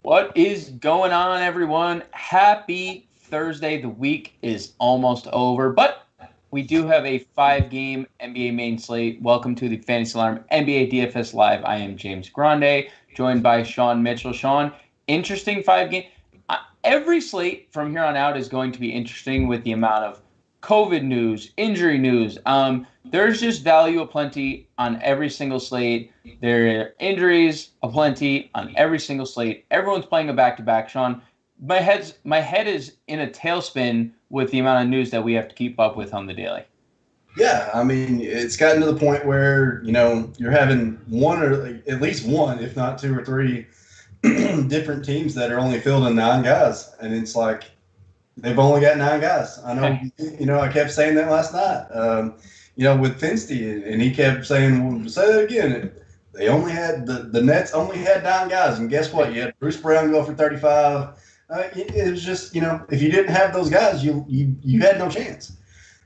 What is going on, everyone? Happy Thursday. The week is almost over, but we do have a 5-game NBA main slate. Welcome to the Fantasy Alarm NBA DFS Live. I am James Grande, joined by Sean Mitchell. Sean, interesting 5 game. Every slate from here on out is going to be interesting with the amount of COVID news, injury news. There's just value aplenty on every single slate. There are injuries aplenty on every single slate. Everyone's playing a back-to-back. Sean, my head is in a tailspin with the amount of news that we have to keep up with on the daily. Yeah, I mean, it's gotten to the point where, you're having one or at least one, if not two or three different teams that are only fielding 9 guys. And it's like, they've only got 9 guys. I know, I kept saying that last night, with Finsty, and he kept saying, well, say that again. They only had, the Nets only had 9 guys. And guess what? You had Bruce Brown go for 35. It was just, if you didn't have those guys, you had no chance.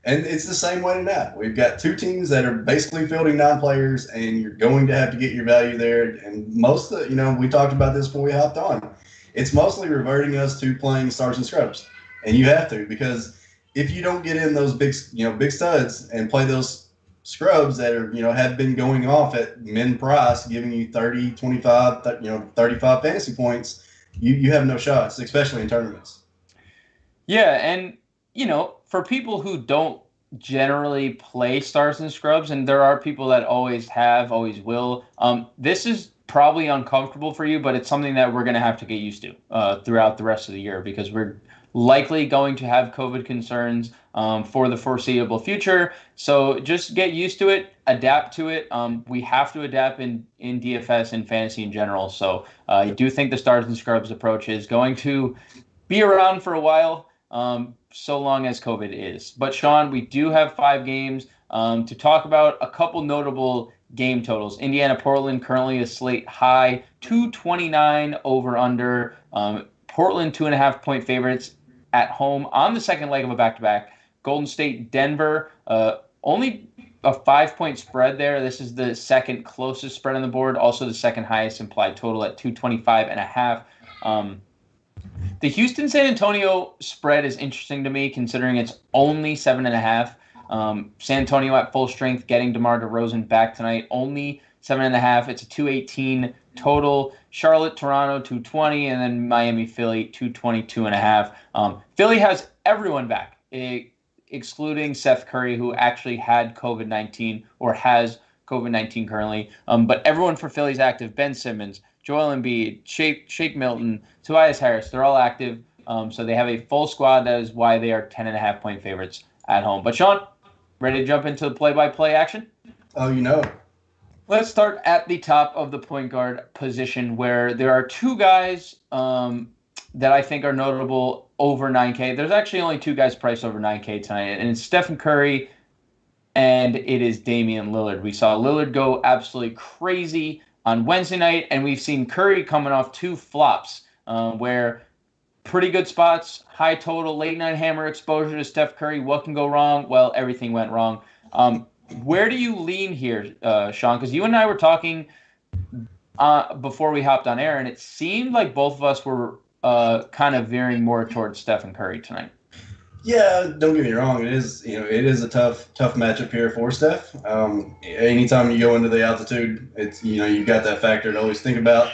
And it's the same way now. We've got two teams that are basically fielding 9 players, and you're going to have to get your value there. And most of we talked about this before we hopped on. It's mostly reverting us to playing stars and scrubs. And you have to, because if you don't get in those big studs and play those scrubs that are, have been going off at min price, giving you 30, 25, 35 fantasy points, you have no shots, especially in tournaments. Yeah, and for people who don't generally play stars and scrubs, and there are people that always have, always will, this is probably uncomfortable for you, but it's something that we're going to have to get used to throughout the rest of the year, because we're likely going to have COVID concerns for the foreseeable future. So just get used to it, adapt to it. We have to adapt in DFS and fantasy in general. So I do think the stars and scrubs approach is going to be around for a while. So long as COVID is. But Sean, we do have 5 games to talk about. A couple notable game totals. Indiana-Portland currently a slate high, 229 over under. Portland 2.5-point favorites at home on the second leg of a back-to-back. Golden State-Denver, only a 5-point spread there. This is the second closest spread on the board, also the second highest implied total at 225.5. The Houston-San Antonio spread is interesting to me, considering it's only 7.5. San Antonio at full strength, getting DeMar DeRozan back tonight, only 7.5. It's a 218 total. Charlotte, Toronto, 220, and then Miami, Philly, 222.5. Philly has everyone back, excluding Seth Curry, who actually had COVID-19 or has COVID-19 currently. But everyone for Philly's active. Ben Simmons, Joel Embiid, Shake Milton, Tobias Harris, they're all active. So they have a full squad. That is why they are 10.5-point favorites at home. But Sean, ready to jump into the play-by-play action? Oh, Let's start at the top of the point guard position, where there are two guys that I think are notable over 9K. There's actually only two guys priced over 9K tonight, and it's Stephen Curry and it is Damien Lillard. We saw Lillard go absolutely crazy on Wednesday night, and we've seen Curry coming off 2 flops where pretty good spots, high total, late night hammer exposure to Steph Curry. What can go wrong? Well, everything went wrong. Where do you lean here, Sean? Because you and I were talking before we hopped on air, and it seemed like both of us were kind of veering more towards Stephen Curry tonight. Yeah, don't get me wrong. It is a tough matchup here for Steph. Anytime you go into the altitude, it's you've got that factor to always think about.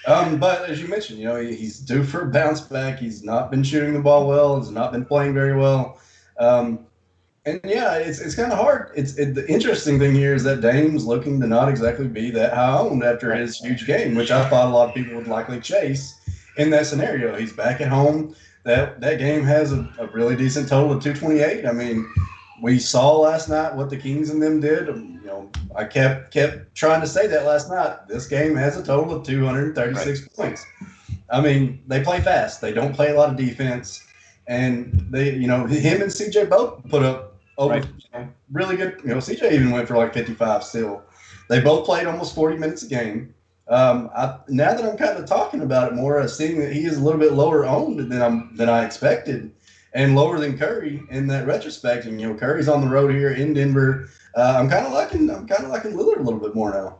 But as you mentioned, he's due for a bounce back. He's not been shooting the ball well. He's not been playing very well. And yeah, it's kind of hard. The interesting thing here is that Dame's looking to not exactly be that high owned after his huge game, which I thought a lot of people would likely chase in that scenario. He's back at home. That game has a really decent total of 228. I mean, we saw last night what the Kings and them did. I kept trying to say that last night. This game has a total of 236 points. I mean, they play fast. They don't play a lot of defense. And him and CJ both put up over really good. CJ even went for like 55 still. They both played almost 40 minutes a game. Now that I'm kind of talking about it more, seeing that he is a little bit lower owned than I expected, and lower than Curry in that retrospect. And Curry's on the road here in Denver. I'm kind of liking Lillard a little bit more now.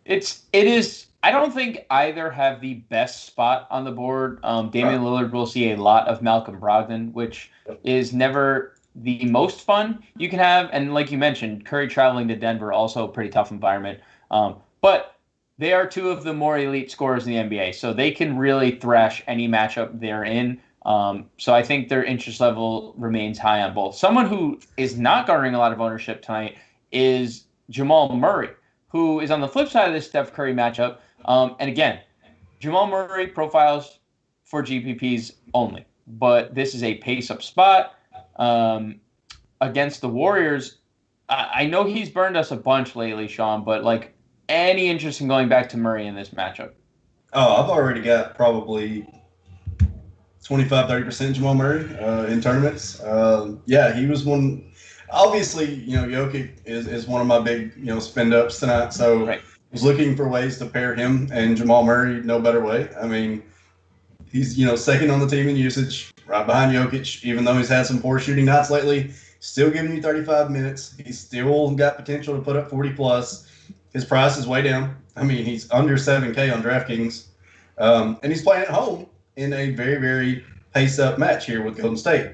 It is I don't think either have the best spot on the board. Right. Damian Lillard will see a lot of Malcolm Brogdon, which is never the most fun you can have. And like you mentioned, Curry traveling to Denver, also a pretty tough environment. But they are two of the more elite scorers in the NBA, so they can really thrash any matchup they're in. So I think their interest level remains high on both. Someone who is not garnering a lot of ownership tonight is Jamal Murray, who is on the flip side of this Steph Curry matchup. And again, Jamal Murray profiles for GPPs only, but this is a pace-up spot against the Warriors. I know he's burned us a bunch lately, Sean, but like any interest in going back to Murray in this matchup? Oh, I've already got probably 25-30% Jamal Murray in tournaments. Yeah, he was one. Obviously, Jokic is one of my big, spend ups tonight. So Right. was looking for ways to pair him and Jamal Murray no better way. I mean, he's, second on the team in usage, right behind Jokic, even though he's had some poor shooting nights lately. Still giving you 35 minutes. He's still got potential to put up 40 plus. His price is way down. I mean, he's under 7K on DraftKings. And he's playing at home in a very, very pace-up match here with Golden State.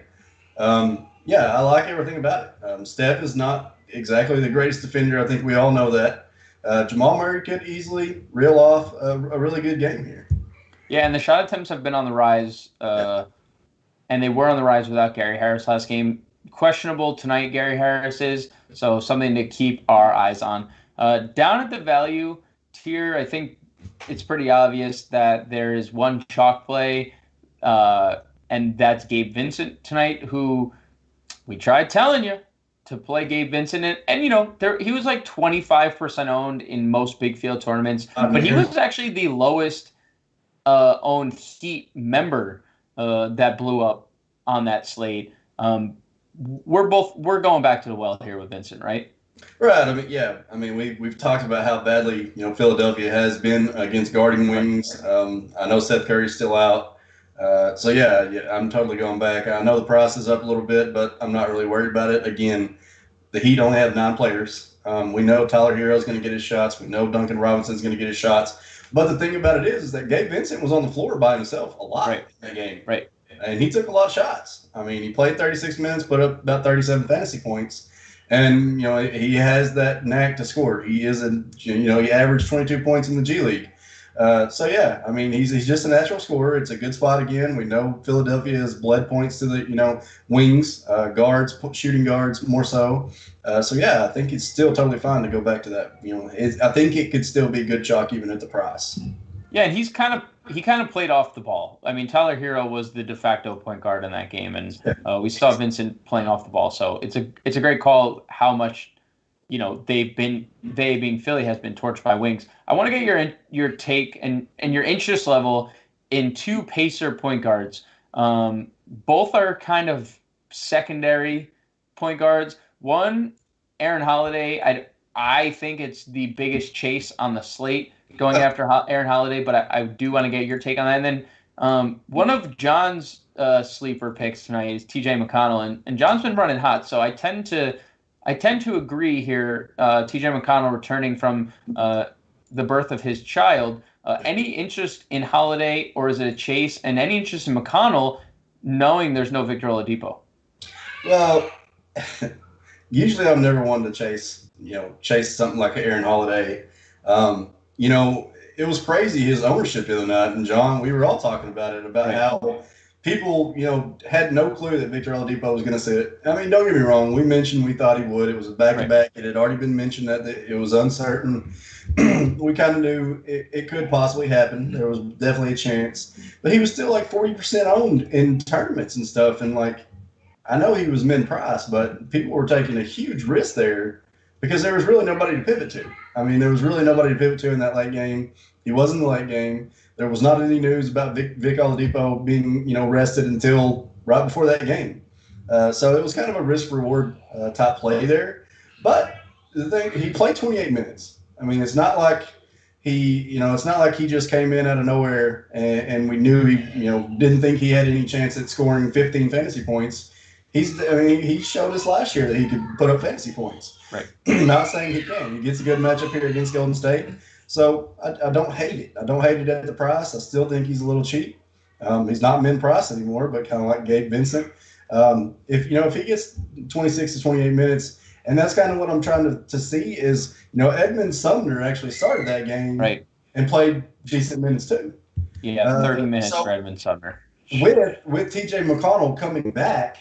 Yeah, I like everything about it. Steph is not exactly the greatest defender. I think we all know that. Jamal Murray could easily reel off a really good game here. Yeah, and the shot attempts have been on the rise, and they were on the rise without Gary Harris last game. Questionable tonight, Gary Harris is, so something to keep our eyes on. Down at the value tier, I think it's pretty obvious that there is one chalk play, and that's Gabe Vincent tonight, who we tried telling you to play Gabe Vincent. And he was like 25% owned in most big field tournaments, but he was actually the lowest owned Heat member that blew up on that slate. We're going back to the well here with Vincent, right? Right. I mean, yeah. I mean, we've talked about how badly Philadelphia has been against guarding wings. I know Seth Curry's still out, so yeah, I'm totally going back. I know the price is up a little bit, but I'm not really worried about it. Again, the Heat only have 9 players. We know Tyler Hero's going to get his shots. We know Duncan Robinson's going to get his shots. But the thing about it is that Gabe Vincent was on the floor by himself a lot in that game. Right. And he took a lot of shots. I mean, he played 36 minutes, put up about 37 fantasy points. And, he has that knack to score. He he averaged 22 points in the G League. So, yeah, I mean, he's just a natural scorer. It's a good spot again. We know Philadelphia has bled points to the, wings, guards, shooting guards more so. So, yeah, I think it's still totally fine to go back to that. I think it could still be good chalk even at the price. Yeah, and he kind of played off the ball. I mean, Tyler Hero was the de facto point guard in that game, and we saw Vincent playing off the ball. So it's a great call. How much they being Philly has been torched by wings. I want to get your take and your interest level in 2 Pacer point guards. Both are kind of secondary point guards. One, Aaron Holiday. I think it's the biggest chase on the slate going after Aaron Holiday, but I do want to get your take on that. And then one of John's sleeper picks tonight is TJ McConnell, and John's been running hot, so I tend to agree here. TJ McConnell returning from the birth of his child. Any interest in Holiday, or is it a chase? And any interest in McConnell, knowing there's no Victor Oladipo? Well, usually I'm never one to chase something like Aaron Holiday. It was crazy his ownership the other night, and John, we were all talking about it, about how people, had no clue that Victor Oladipo was going to sit. I mean, don't get me wrong. We mentioned we thought he would. It was a back-to-back. It had already been mentioned that it was uncertain. We kind of knew it could possibly happen. There was definitely a chance. But he was still like 40% owned in tournaments and stuff. And, I know he was min-price, but people were taking a huge risk there because there was really nobody to pivot to. I mean, there was really nobody to pivot to in that late game. He was in the late game. There was not any news about Vic Oladipo being, rested until right before that game. So it was kind of a risk-reward type play there. But the thing, he played 28 minutes. I mean, it's not like he just came in out of nowhere and we knew he, didn't think he had any chance at scoring 15 fantasy points. He showed us last year that he could put up fantasy points. Right. Not saying he can. He gets a good matchup here against Golden State. So I don't hate it. I don't hate it at the price. I still think he's a little cheap. He's not min price anymore, but kind of like Gabe Vincent. If he gets 26 to 28 minutes, and that's kind of what I'm trying to see is, Edmund Sumner actually started that game Right. and played decent minutes too. Yeah, 30 minutes So for Edmund Sumner. with TJ McConnell coming back,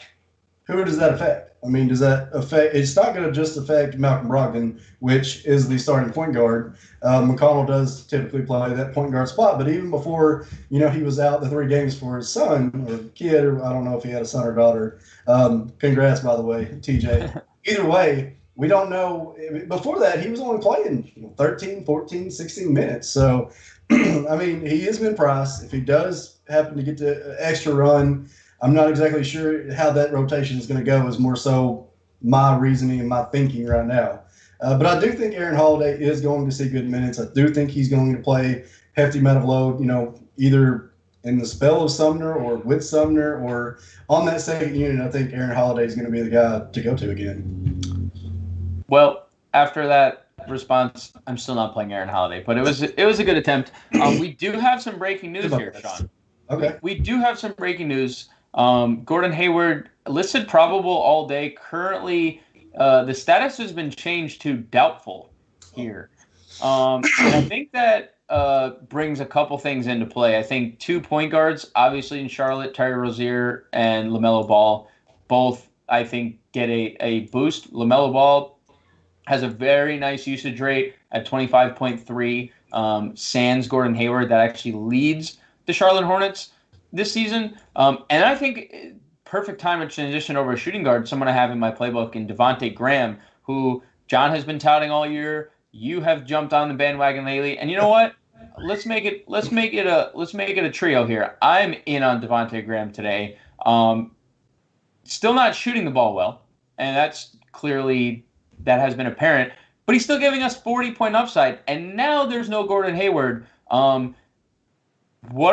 who does that affect? I mean, does that affect? It's not going to just affect Malcolm Brogdon, which is the starting point guard. McConnell does typically play that point guard spot, but even before he was out the 3 games for his son or kid, or I don't know if he had a son or daughter. Congrats, by the way, TJ. Either way, we don't know. Before that, he was only playing 13, 14, 16 minutes. So, I mean, he is min-price. If he does happen to get the extra run, I'm not exactly sure how that rotation is going to go. Is more so my reasoning and my thinking right now. But I do think Aaron Holiday is going to see good minutes. I do think he's going to play hefty amount of load, either in the spell of Sumner or with Sumner or on that second unit. I think Aaron Holiday is going to be the guy to go to again. Well, after that response, I'm still not playing Aaron Holiday, but it was a good attempt. We do have some breaking news here, Sean. Okay. We do have some breaking news. Gordon Hayward listed probable all day. Currently, the status has been changed to doubtful here. And I think that brings a couple things into play. I think 2 point guards, obviously in Charlotte, Terry Rozier and LaMelo Ball, both, I think, get a boost. LaMelo Ball has a very nice usage rate at 25.3. Sans Gordon Hayward, that actually leads the Charlotte Hornets this season. And I think perfect time to transition over a shooting guard, someone I have in my playbook in Devontae Graham, who John has been touting all year. You have jumped on the bandwagon lately. And you know what? Let's make it a trio here. I'm in on Devontae Graham today. Still not shooting the ball well, and that's clearly that has been apparent, but he's still giving us 40-point upside, and now there's no Gordon Hayward. What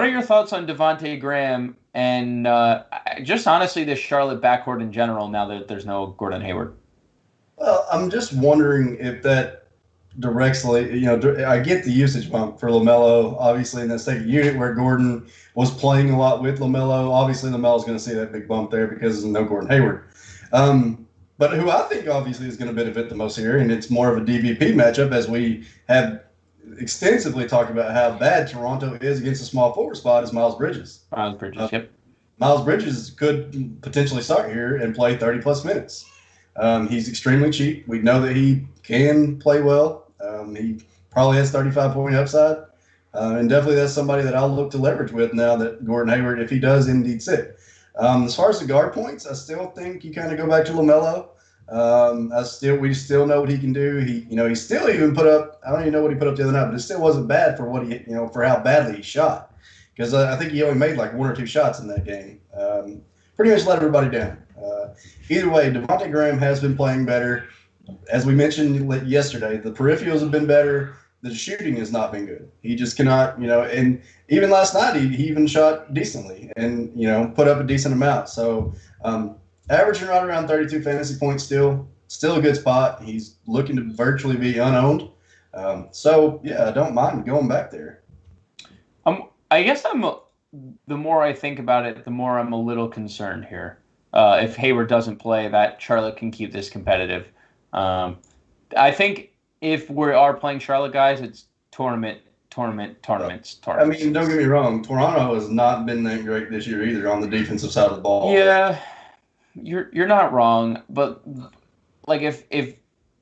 are your thoughts on Devontae Graham and just honestly this Charlotte backcourt in general now that there's no Gordon Hayward? Well, I'm just wondering if that directly, I get the usage bump for LaMelo, obviously in that second unit where Gordon was playing a lot with LaMelo. Obviously, LaMelo's going to see that big bump there because there's no Gordon Hayward. But who I think obviously is going to benefit the most here, and it's more of a DVP matchup as we have extensively talked about how bad Toronto is against a small forward spot, is Miles Bridges. Yep. Miles Bridges could potentially start here and play 30-plus minutes. He's extremely cheap. We know that he can play well. He probably has 35-point upside. And definitely that's somebody that I'll look to leverage with now that Gordon Hayward, if he does indeed sit. As far as the guard points, I still think you kind of go back to LaMelo. We still know what he can do. He still even put up, I don't even know what he put up the other night, but it still wasn't bad for what for how badly he shot. Because I think he only made like 1 or 2 shots in that game. Pretty much let everybody down. Either way, Devontae Graham has been playing better. As we mentioned yesterday, the peripherals have been better. The shooting has not been good. He just cannot, and even last night he even shot decently and, put up a decent amount. So averaging right around 32 fantasy points still a good spot. He's looking to virtually be unowned. I don't mind going back there. I guess the more I think about it, the more I'm a little concerned here. If Hayward doesn't play, that Charlotte can keep this competitive. I think if we are playing Charlotte, guys, it's tournaments. I mean, don't get me wrong. Toronto has not been that great this year either on the defensive side of the ball. Yeah, you're not wrong, but like if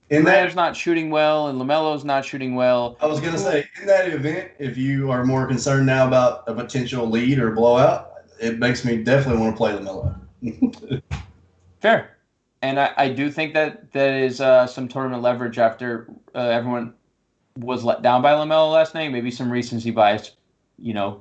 Graham's not shooting well and LaMelo's not shooting well. I was going to say, in that event, if you are more concerned now about a potential lead or blowout, it makes me definitely want to play LaMelo. Fair. And I do think that is some tournament leverage after everyone was let down by LaMelo last night. Maybe some recency bias,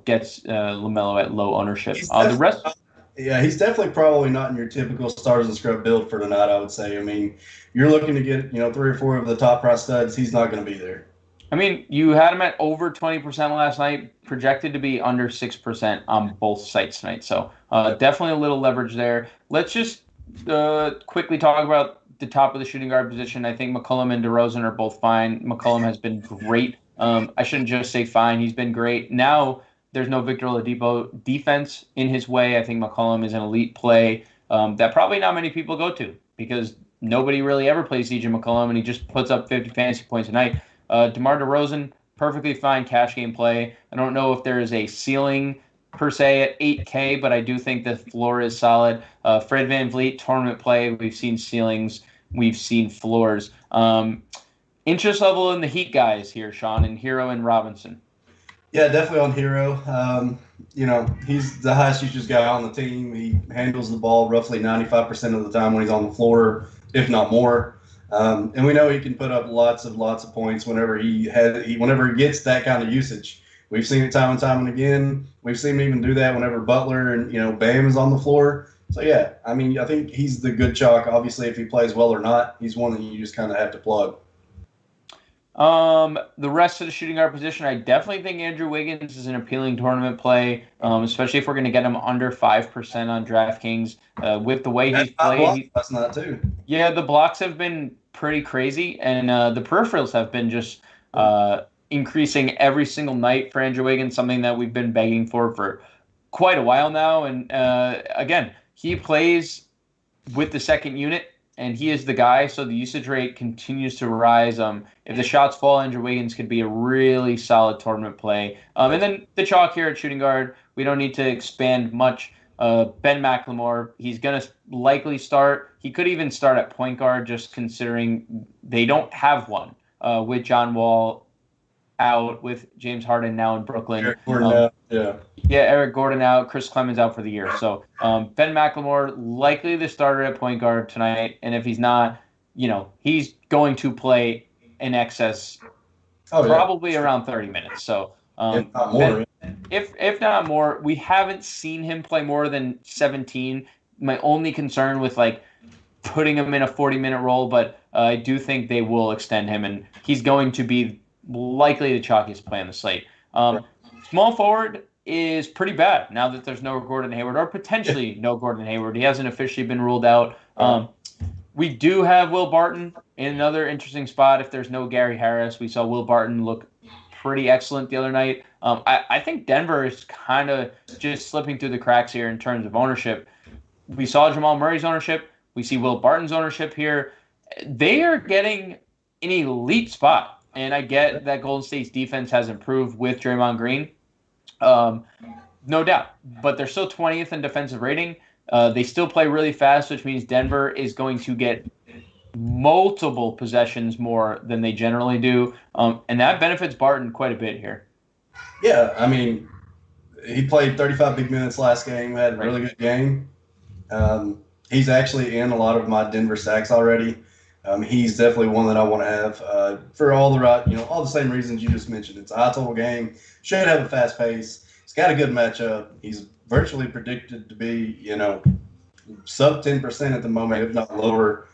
gets LaMelo at low ownership. He's definitely probably not in your typical stars and scrub build for tonight, I would say. I mean, you're looking to get 3 or 4 of the top price studs. He's not going to be there. I mean, you had him at over 20% last night, projected to be under 6% on both sites tonight. So definitely a little leverage there. Let's just quickly talk about the top of the shooting guard position. I think McCollum and DeRozan are both fine. McCollum has been great I shouldn't just say fine. He's been great. Now there's no Victor Oladipo defense in his way. I think McCollum is an elite play that probably not many people go to because nobody really ever plays CJ McCollum, and he just puts up 50 fantasy points a night. DeMar DeRozan, perfectly fine cash game play. I don't know if there is a ceiling per se at 8K, but I do think the floor is solid. Fred VanVleet, tournament play. We've seen ceilings. We've seen floors. Interest level in the Heat guys here, Sean, and Hero and Robinson. Yeah, definitely on Hero. He's the highest usage guy on the team. He handles the ball roughly 95% of the time when he's on the floor, if not more. And we know he can put up lots of points whenever whenever he gets that kind of usage. We've seen it time and time and again. We've seen him even do that whenever Butler and Bam is on the floor. So yeah, I mean, I think he's the good chalk. Obviously, if he plays well or not, he's one that you just kind of have to plug. The rest of the shooting guard position, I definitely think Andrew Wiggins is an appealing tournament play, especially if we're going to get him under 5% on DraftKings. With the way he's played, that's not too. Yeah, the blocks have been pretty crazy, and the peripherals have been just increasing every single night for Andrew Wiggins, something that we've been begging for quite a while now. And again, he plays with the second unit, and he is the guy, so the usage rate continues to rise. If the shots fall, Andrew Wiggins could be a really solid tournament play. And then the chalk here at shooting guard, we don't need to expand much. Ben McLemore, he's going to likely start. He could even start at point guard, just considering they don't have one with John Wall out, with James Harden now in Brooklyn. Eric Gordon out, yeah. Yeah, Eric Gordon out, Chris Clemens out for the year. So Ben McLemore, likely the starter at point guard tonight. And if he's not, he's going to play in excess, probably around 30 minutes. So if not more. If not more, we haven't seen him play more than 17. My only concern with putting him in a 40-minute role, but I do think they will extend him, and he's going to be likely the chalkiest play on the slate. Small forward is pretty bad now that there's no Gordon Hayward, or potentially no Gordon Hayward. He hasn't officially been ruled out. We do have Will Barton in another interesting spot if there's no Gary Harris. We saw Will Barton look pretty excellent the other night. I think Denver is kind of just slipping through the cracks here in terms of ownership. We saw Jamal Murray's ownership. We see Will Barton's ownership here. They are getting an elite spot. And I get that Golden State's defense has improved with Draymond Green. No doubt. But they're still 20th in defensive rating. They still play really fast, which means Denver is going to get multiple possessions more than they generally do. And that benefits Barton quite a bit here. Yeah, I mean, he played 35 big minutes last game, had a really good game. He's actually in a lot of my Denver stacks already. He's definitely one that I want to have for all the same reasons you just mentioned. It's a high total game, should have a fast pace. He's got a good matchup. He's virtually predicted to be, sub 10% at the moment, if not lower.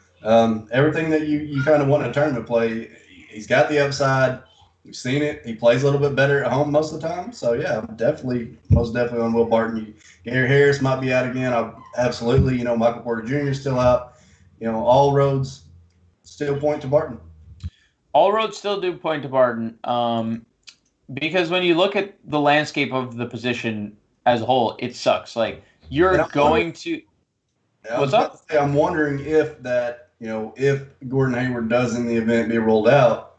Everything that you kind of want in a tournament play, he's got the upside. We've seen it. He plays a little bit better at home most of the time. So, yeah, most definitely on Will Barton. Gary Harris might be out again. Absolutely. Michael Porter Jr. is still out. All roads still point to Barton. All roads still do point to Barton. Because when you look at the landscape of the position as a whole, it sucks. You're going to – what's up? I'm wondering if that, if Gordon Hayward does in the event be rolled out,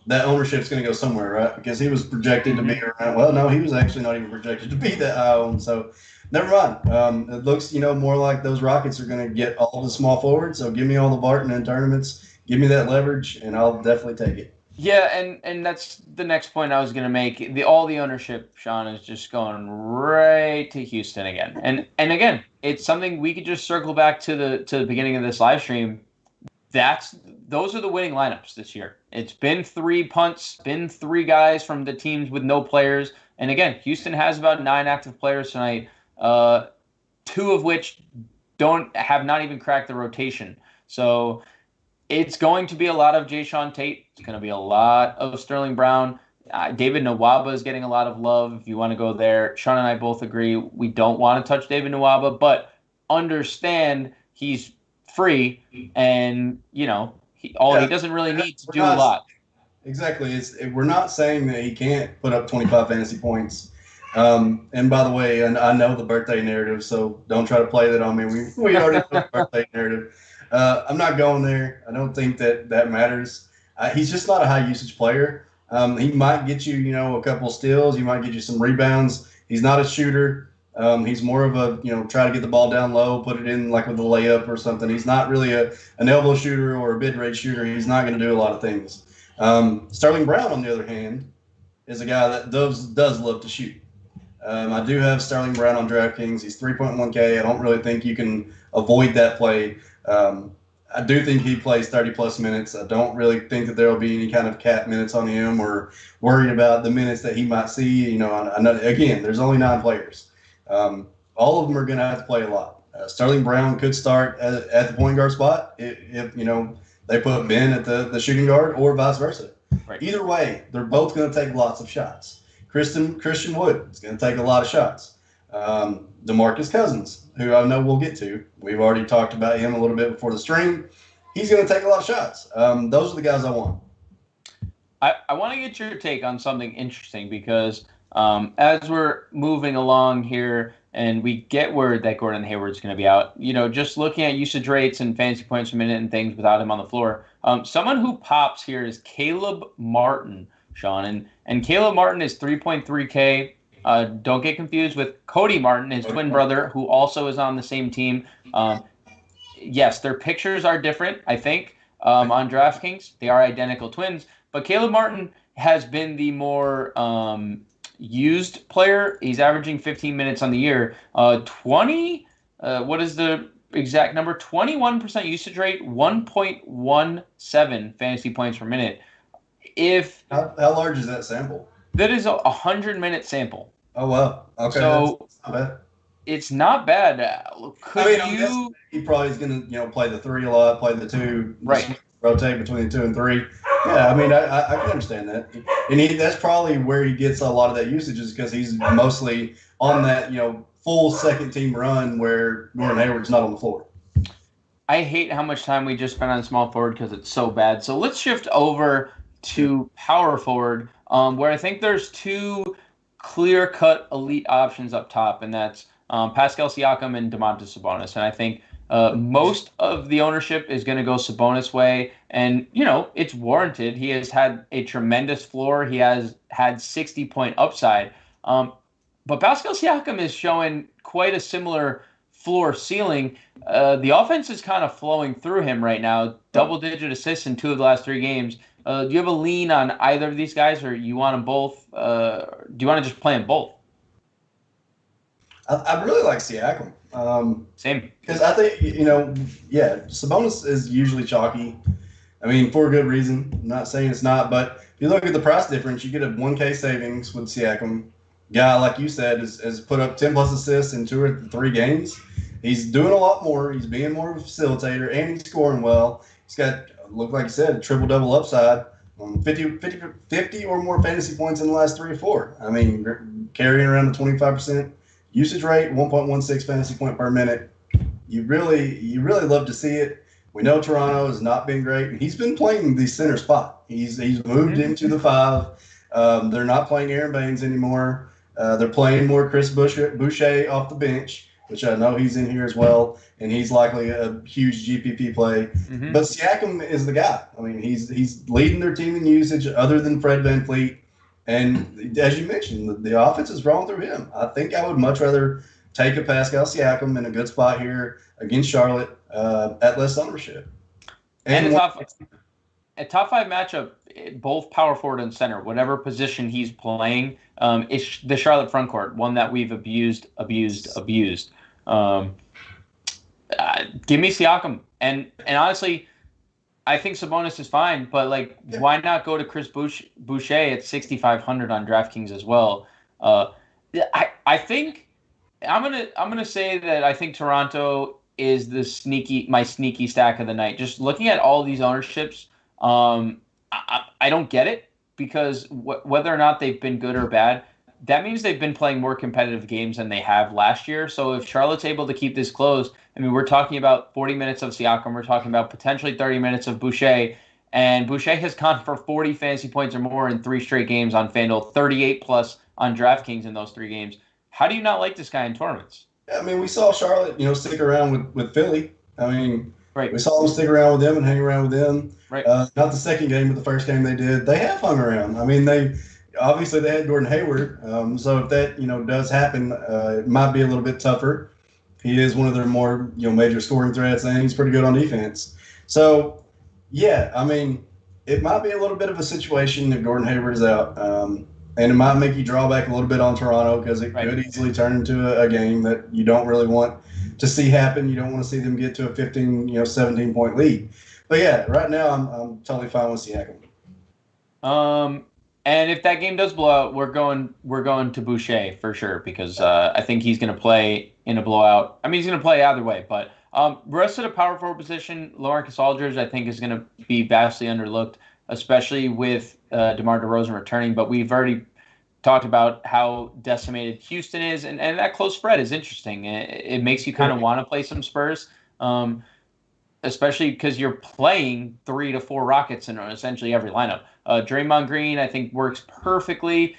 that ownership's going to go somewhere, right? Because he was projected to be around – well, no, he was actually not even projected to be that high owned. So, never mind. It looks, more like those Rockets are going to get all the small forwards. So, give me all the Barton in tournaments. Give me that leverage, and I'll definitely take it. Yeah, and that's the next point I was going to make. All the ownership, Sean, is just going right to Houston again. And again, it's something we could just circle back to the beginning of this live stream. Those are the winning lineups this year. It's been 3 punts, been 3 guys from the teams with no players. And again, Houston has about 9 active players tonight, 2 of which have not even cracked the rotation. So it's going to be a lot of Jayshawn Tate. It's going to be a lot of Sterling Brown. David Nwaba is getting a lot of love if you want to go there. Sean and I both agree we don't want to touch David Nwaba, but understand he's free and, he doesn't really need to do a lot. Exactly. We're not saying that he can't put up 25 fantasy points. And by the way, and I know the birthday narrative, so don't try to play that on me. We already know the birthday narrative. I'm not going there. I don't think that matters. He's just not a high usage player. He might get you, a couple steals. He might get you some rebounds. He's not a shooter. He's more of a, try to get the ball down low, put it in like with a layup or something. He's not really an elbow shooter or a mid-range shooter. He's not going to do a lot of things. Sterling Brown, on the other hand, is a guy that does love to shoot. I do have Sterling Brown on DraftKings. He's 3.1K. I don't really think you can avoid that play. I do think he plays 30-plus minutes. I don't really think that there will be any kind of cap minutes on him or worried about the minutes that he might see. I know, again, there's only 9 players. All of them are going to have to play a lot. Sterling Brown could start at the point guard spot if they put Ben at the shooting guard or vice versa. Right. Either way, they're both going to take lots of shots. Christian Wood is going to take a lot of shots. DeMarcus Cousins, who I know we'll get to. We've already talked about him a little bit before the stream. He's going to take a lot of shots. Those are the guys I want. I want to get your take on something interesting because as we're moving along here and we get word that Gordon Hayward's going to be out, just looking at usage rates and fantasy points per minute and things without him on the floor, someone who pops here is Caleb Martin, Sean. And Caleb Martin is 3.3K. Don't get confused with Cody Martin, his twin brother, who also is on the same team. Yes, their pictures are different, I think, on DraftKings. They are identical twins. But Caleb Martin has been the more used player. He's averaging 15 minutes on the year. What is the exact number? 21% usage rate, 1.17 fantasy points per minute. How large is that sample? That is a 100-minute sample. Oh, wow. Okay. So that's not bad. It's not bad. He probably is going to, play the 3 a lot, play the 2, right? Rotate between the 2 and 3. Yeah, I can understand that. And that's probably where he gets a lot of that usage is because he's mostly on that, full second team run where Gordon Hayward's not on the floor. I hate how much time we just spent on small forward because it's so bad. So let's shift over to power forward, where I think there's 2 clear-cut elite options up top, and that's Pascal Siakam and Domantas Sabonis. And I think most of the ownership is going to go Sabonis' way, and it's warranted. He has had a tremendous floor. He has had 60-point upside, but Pascal Siakam is showing quite a similar floor ceiling. The offense is kind of flowing through him right now. Double-digit assists in 2 of the last 3 games. Do you have a lean on either of these guys, or you want them both? Do you want to just play them both? I really like Siakam. Same. Because I think, Sabonis is usually chalky. I mean, for a good reason. I'm not saying it's not, but if you look at the price difference, you get a 1K savings with Siakam. Guy, like you said, has put up 10-plus assists in 2 or 3 games. He's doing a lot more. He's being more of a facilitator, and he's scoring well. He's got, like you said, triple-double upside. 50 or more fantasy points in the last 3 or 4. I mean, carrying around the 25% usage rate, 1.16 fantasy point per minute. You really love to see it. We know Toronto has not been great. He's been playing the center spot. He's moved into the 5. They're not playing Aaron Baines anymore. They're playing more Chris Boucher off the bench, which I know he's in here as well, and he's likely a huge GPP play. Mm-hmm. But Siakam is the guy. I mean, he's leading their team in usage other than Fred VanVleet. And as you mentioned, the offense is rolling through him. I think I would much rather take a Pascal Siakam in a good spot here against Charlotte at less ownership. And a top 5 matchup, both power forward and center, whatever position he's playing, is the Charlotte front court, one that we've abused. Give me Siakam. And honestly, I think Sabonis is fine, but why not go to Chris Boucher at 6,500 on DraftKings as well? I think I'm gonna say that I think Toronto is my sneaky stack of the night. Just looking at all these ownerships, I don't get it because whether or not they've been good or bad, that means they've been playing more competitive games than they have last year. So if Charlotte's able to keep this close, I mean, we're talking about 40 minutes of Siakam, we're talking about potentially 30 minutes of Boucher, And Boucher has gone for 40 fantasy points or more in 3 straight games on FanDuel, 38 plus on DraftKings in those 3 games. How do you not like this guy in tournaments? I mean, we saw Charlotte, stick around with Philly. I mean, Right. we saw them stick around with them and hang around with them. Right. Not the second game, but the first game they did. They have hung around. I mean, they had Gordon Hayward. So if that does happen, it might be a little bit tougher. He is one of their more major scoring threats, and he's pretty good on defense. So yeah, I mean, it might be a little bit of a situation if Gordon Hayward is out. And it might make you draw back a little bit on Toronto because it could easily turn into a game that you don't really want to see happen. You don't want to see them get to a 15, 17-point lead. But yeah, right now I'm totally fine with Siakam. And if that game does blow out, we're going to Boucher for sure because I think he's going to play in a blowout. I mean, he's going to play either way. But rest of the power forward position, LaMarcus Aldridge, I think is going to be vastly underlooked, especially with DeMar DeRozan returning. But we've already talked about how decimated Houston is, and that close spread is interesting. It makes you kind of want to play some Spurs, especially because you're playing 3 to 4 Rockets in essentially every lineup. Draymond Green, I think, works perfectly.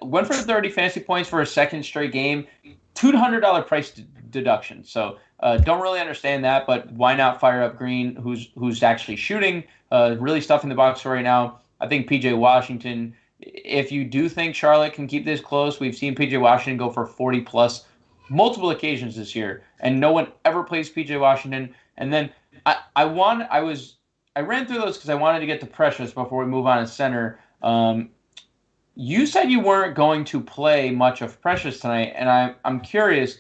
Went for 30 fantasy points for a second straight game. $200 price deduction. So don't really understand that, but why not fire up Green, who's actually shooting, really stuffing the box right now. I think P.J. Washington, if you do think Charlotte can keep this close, we've seen P.J. Washington go for 40-plus multiple occasions this year, and no one ever plays P.J. Washington. And then I ran through those because I wanted to get to Precious before we move on to center. You said you weren't going to play much of Precious tonight, and I'm curious,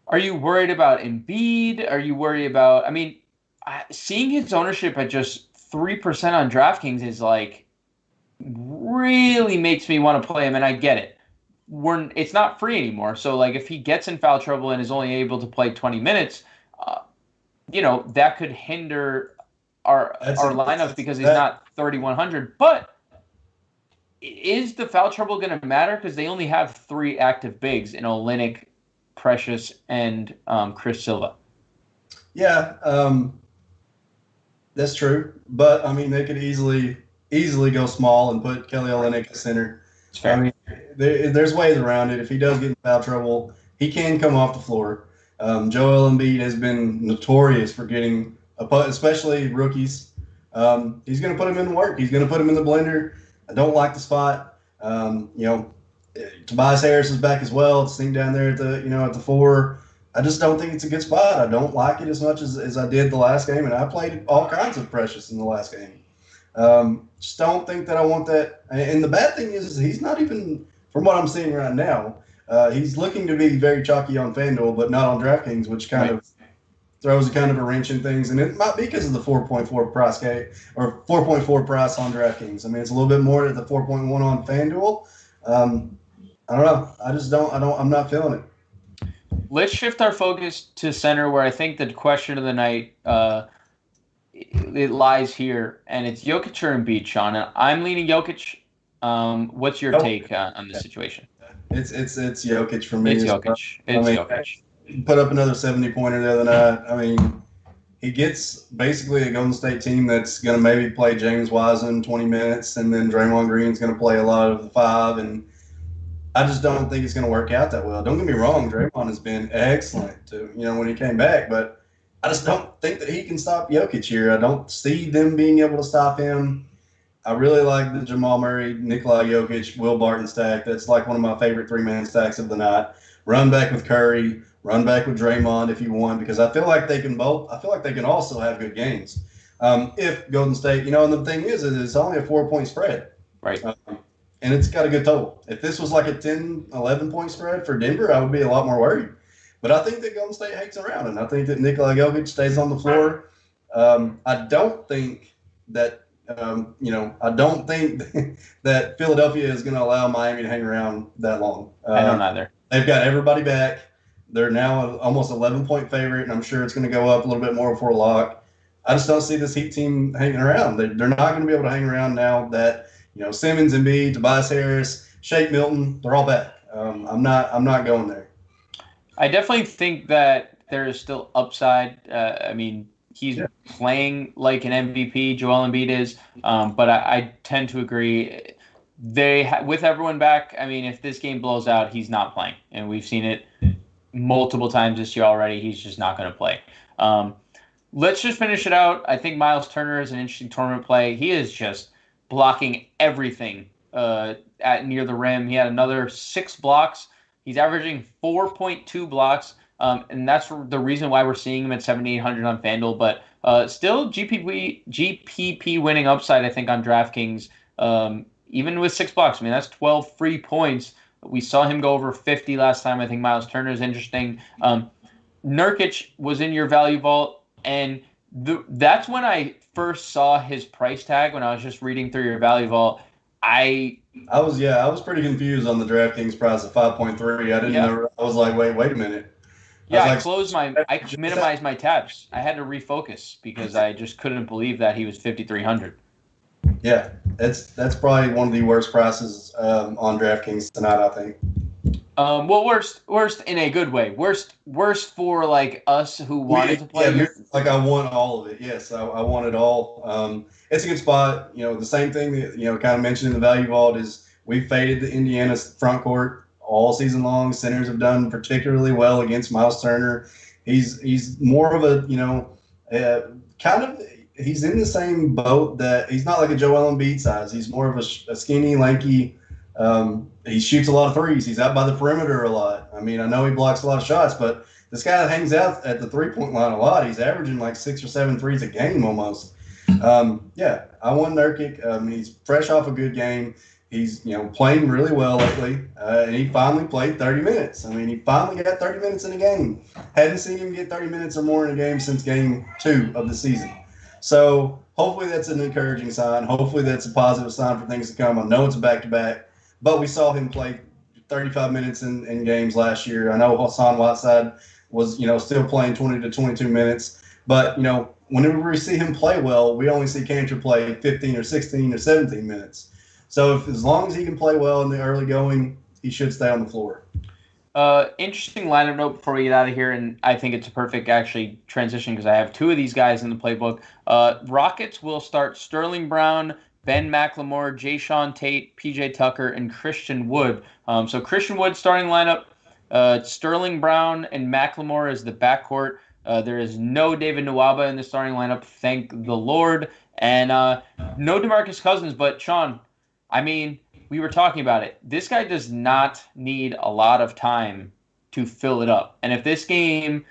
are you worried about Embiid? Are you worried about – I mean, seeing his ownership at just 3% on DraftKings is like really makes me want to play him, and I get it. It's not free anymore, so like if he gets in foul trouble and is only able to play 20 minutes, that could hinder our lineups because he's not 3,100. But is the foul trouble going to matter? Because they only have 3 active bigs in Olynyk, Precious, and Chris Silva. Yeah, that's true. But I mean, they could easily go small and put Kelly Olynyk at center. I mean, there's ways around it. If he does get in foul trouble, he can come off the floor. Joel Embiid has been notorious for getting, especially rookies. He's going to put him in work. He's going to put him in the blender. I don't like the spot. Tobias Harris is back as well. Sitting down there at the 4. I just don't think it's a good spot. I don't like it as much as I did the last game, and I played all kinds of Precious in the last game. Just don't think that I want that. And the bad thing is he's not even, from what I'm seeing right now, he's looking to be very chalky on FanDuel, but not on DraftKings, which kind of throws a kind of a wrench in things. And it might be because of the 4.4 price or 4.4 price on DraftKings. I mean, it's a little bit more at the 4.1 on FanDuel. I don't know. I'm not feeling it. Let's shift our focus to center, where I think the question of the night it lies here, and it's Jokic or Embiid, Sean. And I'm leaning Jokic. What's your take on this situation? It's Jokic for me. It's Jokic. Jokic. He put up another 70-pointer the other night. I mean, he gets basically a Golden State team that's going to maybe play James Wiseman 20 minutes, and then Draymond Green's going to play a lot of the 5, and I just don't think it's going to work out that well. Don't get me wrong, Draymond has been excellent when he came back, but I just don't think that he can stop Jokic here. I don't see them being able to stop him. I really like the Jamal Murray, Nikola Jokic, Will Barton stack. That's like one of my favorite 3-man stacks of the night. Run back with Curry, run back with Draymond if you want, because I feel like they can also have good games. If Golden State, and the thing is it's only a 4-point spread. Right. And it's got a good total. If this was like a 10, 11-point spread for Denver, I would be a lot more worried. But I think that Golden State hangs around, and I think that Nikola Jokic stays on the floor. I don't think that that Philadelphia is going to allow Miami to hang around that long. I don't either. They've got everybody back. They're now almost 11-point favorite, and I'm sure it's going to go up a little bit more before lock. I just don't see this Heat team hanging around. They're not going to be able to hang around now that Simmons, Embiid, Tobias Harris, Shake Milton, they're all back. I'm not going there. I definitely think that there is still upside. I mean, He's playing like an MVP. Joel Embiid is, but I tend to agree. With everyone back, I mean, if this game blows out, he's not playing, and we've seen it multiple times this year already. He's just not going to play. Let's just finish it out. I think Miles Turner is an interesting tournament play. He is just blocking everything at near the rim. He had another 6 blocks. He's averaging 4.2 blocks, and that's the reason why we're seeing him at 7,800 on FanDuel. But still, GPP winning upside, I think, on DraftKings, even with 6 blocks. I mean, that's 12 free points. We saw him go over 50 last time. I think Miles Turner is interesting. Nurkic was in your value vault, and that's when I first saw his price tag when I was just reading through your value vault. I was pretty confused on the DraftKings price of 5.3. I didn't know. I was like, wait a minute. I minimized my tabs. I had to refocus because I just couldn't believe that he was 5,300. Yeah, that's probably one of the worst prices on DraftKings tonight, I think. Well, worst in a good way. Worst for like us who wanted to play. Yeah, like I want all of it. Yes, I want it all. It's a good spot. The same thing that kind of mentioned in the value vault is we faded the Indiana front court all season long. Centers have done particularly well against Miles Turner. He's more of a kind of. He's in the same boat that he's not like a Joel Embiid size. He's more of a skinny, lanky. He shoots a lot of threes. He's out by the perimeter a lot. I mean, I know he blocks a lot of shots, but this guy hangs out at the 3-point line a lot. He's averaging like 6 or 7 threes a game almost. I want Nurkic. He's fresh off a good game. He's playing really well lately, and he finally played 30 minutes. I mean, he finally got 30 minutes in a game. Hadn't seen him get 30 minutes or more in a game since game 2 of the season. So hopefully that's an encouraging sign. Hopefully that's a positive sign for things to come. I know it's a back-to-back, but we saw him play 35 minutes in games last year. I know Hassan Whiteside was, still playing 20 to 22 minutes. But, whenever we see him play well, we only see Cantor play 15 or 16 or 17 minutes. So as long as he can play well in the early going, he should stay on the floor. Interesting lineup note before we get out of here, and I think it's a perfect actually transition because I have 2 of these guys in the playbook. Rockets will start Sterling Brown, Ben McLemore, Jayshawn Tate, PJ Tucker, and Christian Wood. So Christian Wood starting lineup. Sterling Brown and McLemore is the backcourt. There is no David Nwaba in the starting lineup, thank the Lord, and no DeMarcus Cousins. But Sean, I mean, we were talking about it. This guy does not need a lot of time to fill it up. And if this game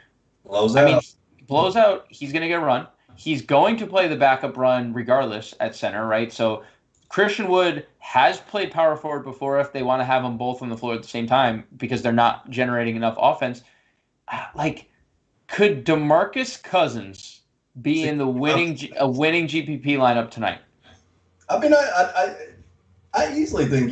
blows out, he's going to get a run. He's going to play the backup run regardless at center, right? So Christian Wood has played power forward before if they want to have them both on the floor at the same time because they're not generating enough offense. Could DeMarcus Cousins be in the winning GPP lineup tonight? I mean, I easily think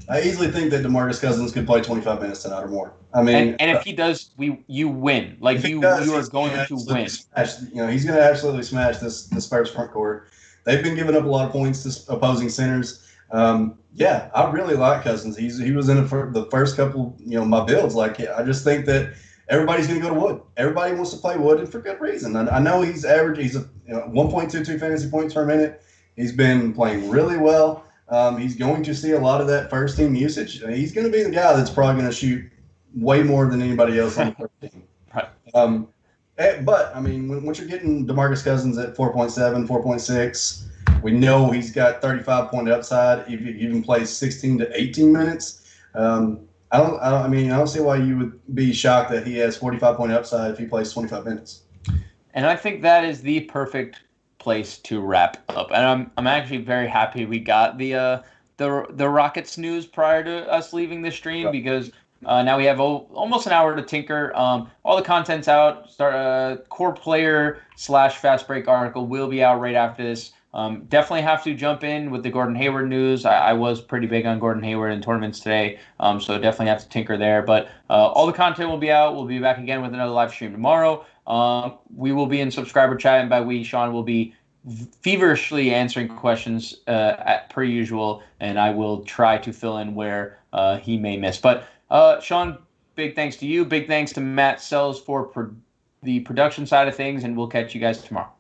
I easily think that DeMarcus Cousins could play 25 minutes tonight or more. I mean, and if he does, you win. Like you are going to win. He's going to absolutely smash this Spurs front court. They've been giving up a lot of points to opposing centers. I really like Cousins. He was in the first couple, my builds. I just think that everybody's going to go to Wood. Everybody wants to play Wood, and for good reason. I know he's average. He's 1.22 fantasy points per minute. He's been playing really well. He's going to see a lot of that first team usage. He's going to be the guy that's probably going to shoot way more than anybody else on the first team. Right. But, I mean, once you're getting DeMarcus Cousins at 4.7, 4.6, we know he's got 35-point upside if he even plays 16 to 18 minutes. I don't see why you would be shocked that he has 45-point upside if he plays 25 minutes. And I think that is the perfect place to wrap up. And I'm actually very happy we got the Rockets news prior to us leaving the stream because now we have almost an hour to tinker. All the content's out. Core player / fast break article will be out right after this. Definitely have to jump in with the Gordon Hayward news. I was pretty big on Gordon Hayward in tournaments today, so definitely have to tinker there. But all the content will be out. We'll be back again with another live stream tomorrow. We will be in subscriber chat, and by we, Sean will be feverishly answering questions per usual, and I will try to fill in where he may miss. But Sean, big thanks to you. Big thanks to Matt Sells for the production side of things, and we'll catch you guys tomorrow.